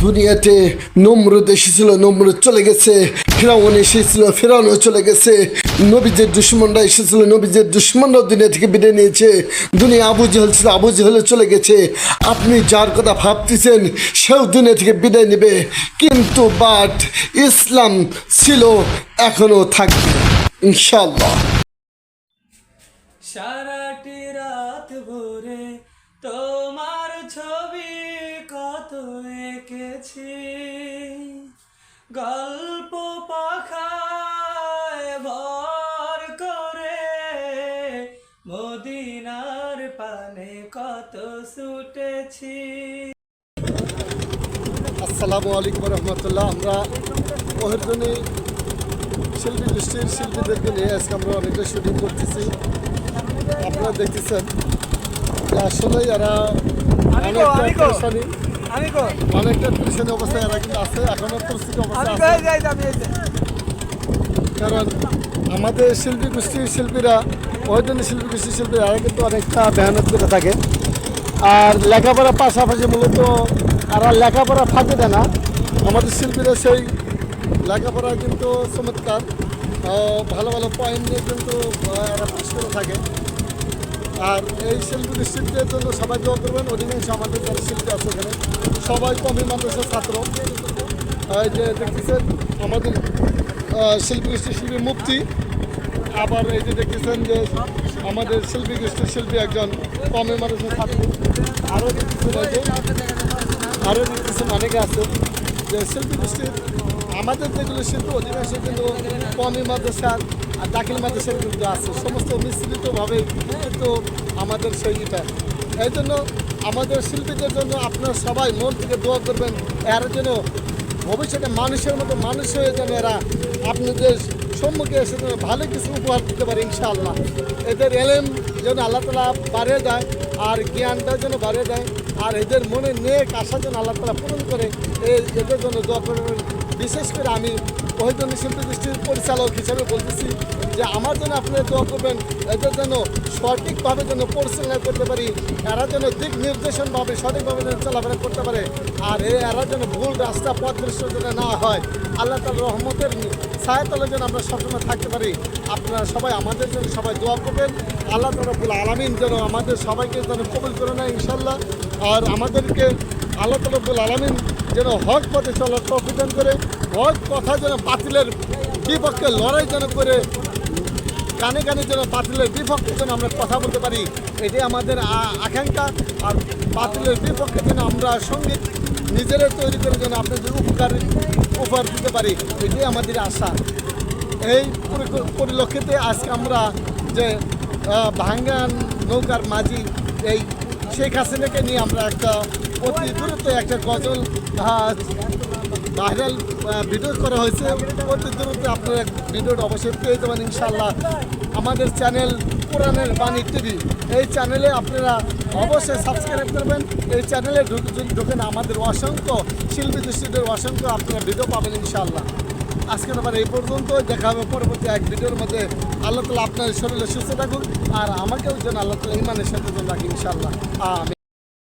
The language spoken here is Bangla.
দুনিয়াতে নমরুদ এসেছিল, নমরুদ চলে গেছে। ফিরাউন এসেছিল, ফিরাউনও চলে গেছে। নবীদের দুশ্মনরা এসেছিল, নবীদের দুশ্মনরাও দুনিয়া থেকে বিদায় নিয়েছে। দুনিয়া আবু জেহেল ছিল, আবু জেহেলও চলে গেছে। আপনি যার কথা ভাবতেছেন সেও দুনিয়া থেকে বিদায় নেবে, কিন্তু বাট ইসলাম ছিল, এখনও থাকবে ইনশাআল্লাহ। সারাটি রাত ভরে তোমার ছবি কত এঁকেছি, গল্প পাখায় ভর করে মদিনার পানে কত ছুটেছি। আসসালামু আলাইকুম রহমতুল্লাহ। আমরা ওহেরজনী শিল্পী গোষ্ঠীর শিল্পীদেরকে নিয়ে আজকে আমরা অনেকটা শুটিং করতেছি। আপনারা দেখতেছেন আসলেই এরা অনেকটা পরিশানি অবস্থায় এরা কিন্তু আছে, এখনো পরিস্থিতি অবস্থা আছে। কারণ আমাদের শিল্পী গোষ্ঠীর শিল্পীরা, ওহেরজনী শিল্পী গোষ্ঠীর শিল্পীরা এরা কিন্তু অনেকটা মেহনত করে থাকে। আর লেখাপড়ার পাশাপাশি মূলত এরা লেখাপড়া ফাঁকে দেয় না। আমাদের শিল্পীরা সেই লেখাপড়া কিন্তু চমৎকার, ভালো ভালো পয়েন্ট নিয়ে কিন্তু এরা পাস করে থাকে। আর এই শিল্পী গোষ্ঠীদের জন্য সবাই দোয়া করবেন। অধিকাংশ আমাদের যারা শিল্পী আছে এখানে সবাই কমি মাদ্রাসার ছাত্র। এই যে দেখতেছেন আমাদের শিল্পী গোষ্ঠীর শিল্পী মুফতি, আবার এই যে দেখতেছেন যে আমাদের শিল্পী গোষ্ঠীর শিল্পী একজন কমি মাদ্রাসার ছাত্র। আরও দেখতেছেন অনেকে আছে যে শিল্পী গোষ্ঠীর আমাদের যেগুলো শিল্পী অধিকাংশ কিন্তু কমি মাদ্রাসার আর দাখিল মাদ্রাসার কিন্তু আছে, সমস্ত মিশ্রিতভাবে কিন্তু আমাদের সেইটা। এই জন্য আমাদের শিল্পীদের জন্য আপনারা সবাই মন থেকে দোয়া করবেন, এরা যেন ভবিষ্যতে মানুষের মতো মানুষ হয়ে যেন এরা আপনাদের সম্মুখে এসে যেন ভালো কিছু উপহার দিতে পারে ইনশাআল্লাহ। এদের এলেম যেন আল্লাহ তাআলা বাড়িয়ে দেয়, আর জ্ঞানটা যেন বাড়িয়ে দেয়, আর এদের মনে নেক আশা যেন আল্লাহ তাআলা পূরণ করে, এদের জন্য দোয়া করবেন। বিশেষ করে আমি ওহেরজনী শিল্পী গোষ্ঠীর পরিচালক হিসেবে বলতেছি যে আমার জন্য আপনারা দোয়া করবেন, এদের যেন সঠিকভাবে যেন পরিচালনা করতে পারি, এরা যেন দিক নির্দেশনভাবে সঠিকভাবে যেন চলাফেরা করতে পারে, আর এরা যেন ভুল রাস্তা পথভ্রষ্ট যেন না হয়। আল্লাহ তাআলার রহমতের ছায়াতলে যেন আমরা সবসময় থাকতে পারি। আপনারা সবাই আমাদের জন্য সবাই দোয়া করবেন। আল্লাহ রাব্বুল আলামিন যেন আমাদের সবাইকে যেন কবুল করে নেয় ইনশাআল্লাহ। আর আমাদেরকে আল্লাহ রাব্বুল আলামিন যেন হক পথে চলার তৌফিক দান করে, হক কথা যেন বাতিলের বিপক্ষে লড়াই যেন করে, কানে কানে যেন বাতিলের বিপক্ষে যেন আমরা কথা বলতে পারি, এটাই আমাদের আকাঙ্ক্ষা। আর বাতিলের বিপক্ষে যেন আমরা সঙ্গীত নিজেরা তৈরি করে যেন আপনাদের উপহার দিতে পারি, এটাই আমাদের আশা। এই পরিলক্ষিতে আজকে আমরা যে ভাঙ্গান নৌকার মাঝি এই শেখ হাসিনাকে নিয়ে আমরা একটা অতি দূরত্ব একটা গজল ভাইরাল ভিডিও করা হয়েছে। অতি দূরত্বে আপনারা ভিডিওটা অবশ্যই পেয়ে যাবেন ইনশাআল্লাহ। আমাদের চ্যানেল কোরআনের বাণী টিভি, এই চ্যানেলে আপনারা অবশ্যই সাবস্ক্রাইব করবেন। এই চ্যানেলে ঢুকেন আমাদের অসংখ্য শিল্পী গোষ্ঠীদের অসংখ্য আপনারা ভিডিও পাবেন ইনশাআল্লাহ। আজকের আবার এই পর্যন্ত, দেখা হবে পরবর্তী এক ভিডিওর মধ্যে। আল্লাহ তাআলা আপনার শরীরে সুস্থ থাকুন, আর আমাকেও যেন আল্লাহ তাআলা ইমানের সাথে রাখি ইনশাআল্লাহ। আমিন।